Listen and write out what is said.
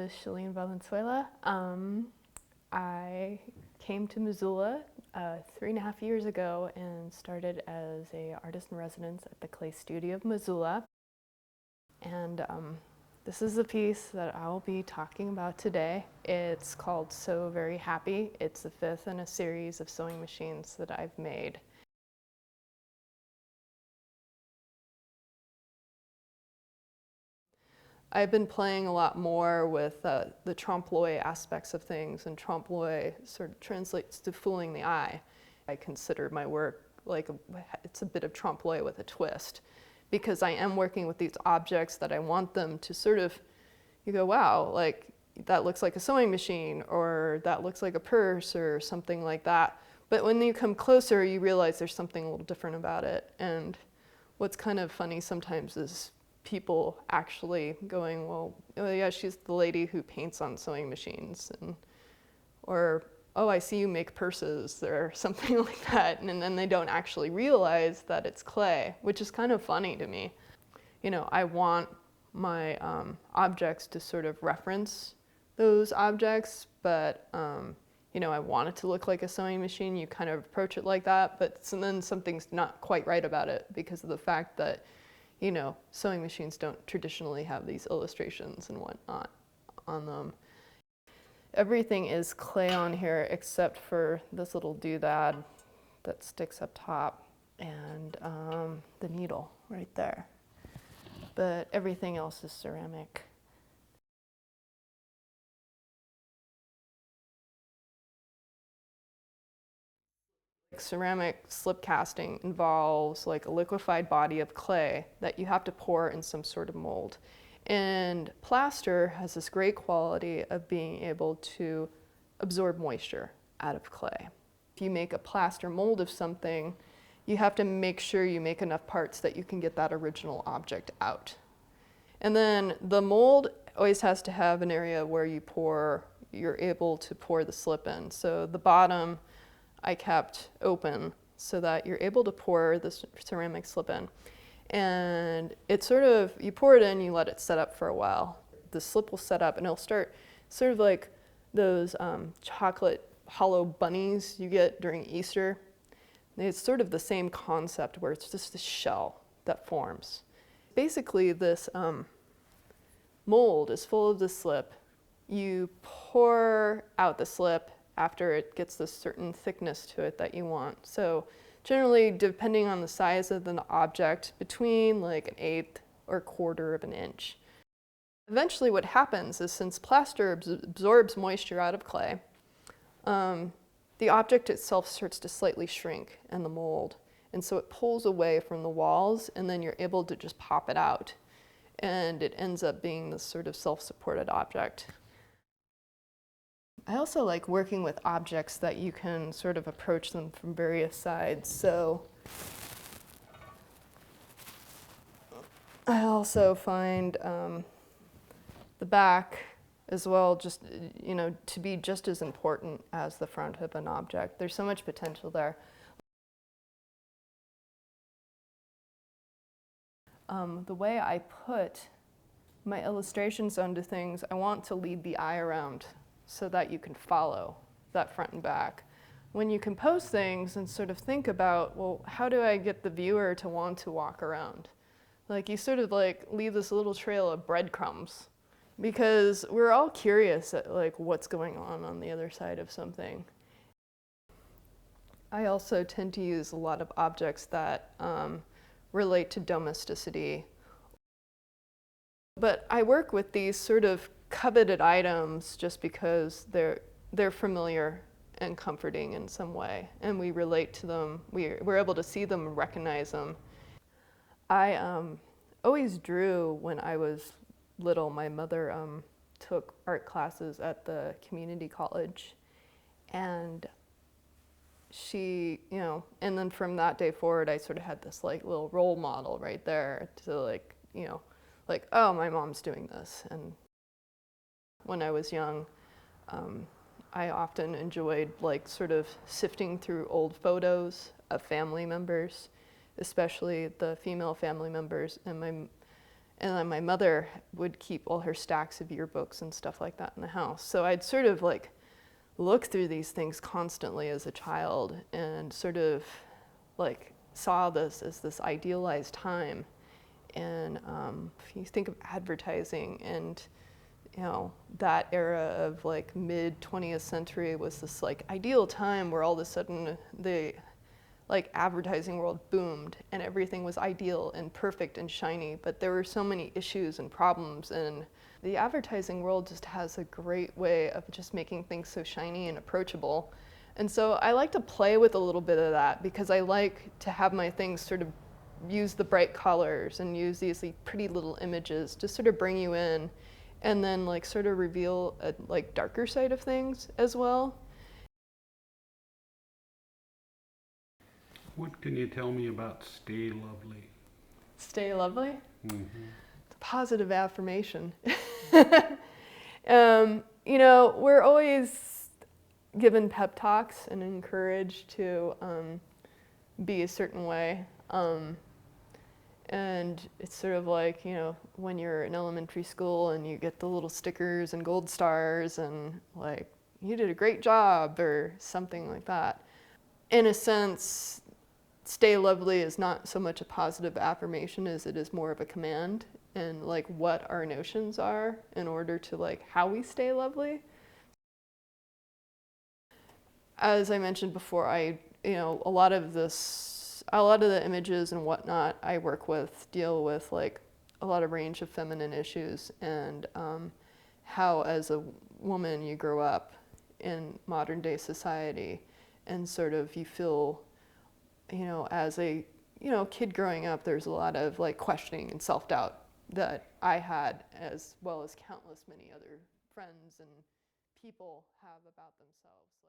is Shalene Valenzuela. I came to Missoula 3.5 years ago and started as an artist in residence at the Clay Studio of Missoula. And this is the piece that I'll be talking about today. It's called So Very Happy. It's the fifth in a series of sewing machines that I've made. I've been playing a lot more with the trompe-l'oeil aspects of things, and trompe-l'oeil sort of translates to fooling the eye. I consider my work like it's a bit of trompe-l'oeil with a twist, because I am working with these objects that I want them to sort of, you go, wow, like that looks like a sewing machine, or that looks like a purse, or something like that. But when you come closer, you realize there's something a little different about it. And what's kind of funny sometimes is people actually going, well, oh yeah, she's the lady who paints on sewing machines, or oh, I see you make purses, or something like that, and then they don't actually realize that it's clay, which is kind of funny to me. You know, I want my objects to sort of reference those objects, but you know, I want it to look like a sewing machine. You kind of approach it like that, but then something's not quite right about it because of the fact that, you know, sewing machines don't traditionally have these illustrations and whatnot on them. Everything is clay on here except for this little doodad that sticks up top and the needle right there. But everything else is ceramic. Ceramic slip casting involves like a liquefied body of clay that you have to pour in some sort of mold. And plaster has this great quality of being able to absorb moisture out of clay. If you make a plaster mold of something, you have to make sure you make enough parts that you can get that original object out. And then the mold always has to have an area where you're able to pour the slip in. So the bottom I kept open so that you're able to pour this ceramic slip in. And it's sort of, you pour it in, you let it set up for a while. The slip will set up and it'll start sort of like those chocolate hollow bunnies you get during Easter. It's sort of the same concept where it's just a shell that forms. Basically this mold is full of the slip. You pour out the slip after it gets this certain thickness to it that you want. So generally, depending on the size of the object, between like 1/8 or 1/4 of an inch. Eventually what happens is, since plaster absorbs moisture out of clay, the object itself starts to slightly shrink in the mold. And so it pulls away from the walls, and then you're able to just pop it out. And it ends up being this sort of self-supported object. I also like working with objects that you can sort of approach them from various sides. So I also find the back as well, just, you know, to be just as important as the front of an object. There's so much potential there. The way I put my illustrations onto things, I want to lead the eye around so that you can follow that front and back. When you compose things and sort of think about, well, how do I get the viewer to want to walk around? Like, you sort of like leave this little trail of breadcrumbs, because we're all curious at like what's going on the other side of something. I also tend to use a lot of objects that relate to domesticity. But I work with these sort of coveted items just because they're familiar and comforting in some way, and we relate to them. We're able to see them and recognize them. I always drew when I was little. My mother took art classes at the community college, and she, you know, and then from that day forward, I sort of had this like little role model right there to like, you know, like, oh, my mom's doing this. And when I was young, I often enjoyed like sort of sifting through old photos of family members, especially the female family members, and And then my mother would keep all her stacks of yearbooks and stuff like that in the house. So I'd sort of like look through these things constantly as a child and sort of like saw this as this idealized time. And if you think of advertising and that era of like mid 20th century was this like ideal time where all of a sudden the like advertising world boomed and everything was ideal and perfect and shiny, but there were so many issues and problems, and the advertising world just has a great way of just making things so shiny and approachable. And so I like to play with a little bit of that because I like to have my things sort of use the bright colors and use these pretty little images to sort of bring you in and then like sort of reveal a like darker side of things as well. What can you tell me about Stay Lovely? Stay lovely? Mm-hmm. It's a positive affirmation. We're always given pep talks and encouraged to be a certain way. And it's sort of like, when you're in elementary school and you get the little stickers and gold stars and like, you did a great job or something like that. In a sense, stay lovely is not so much a positive affirmation as it is more of a command and like what our notions are in order to like how we stay lovely. As I mentioned before, a lot of the images and whatnot I work with deal with like a lot of range of feminine issues and how as a woman you grow up in modern day society and sort of you feel, as a kid growing up, there's a lot of like questioning and self-doubt that I had as well as countless many other friends and people have about themselves.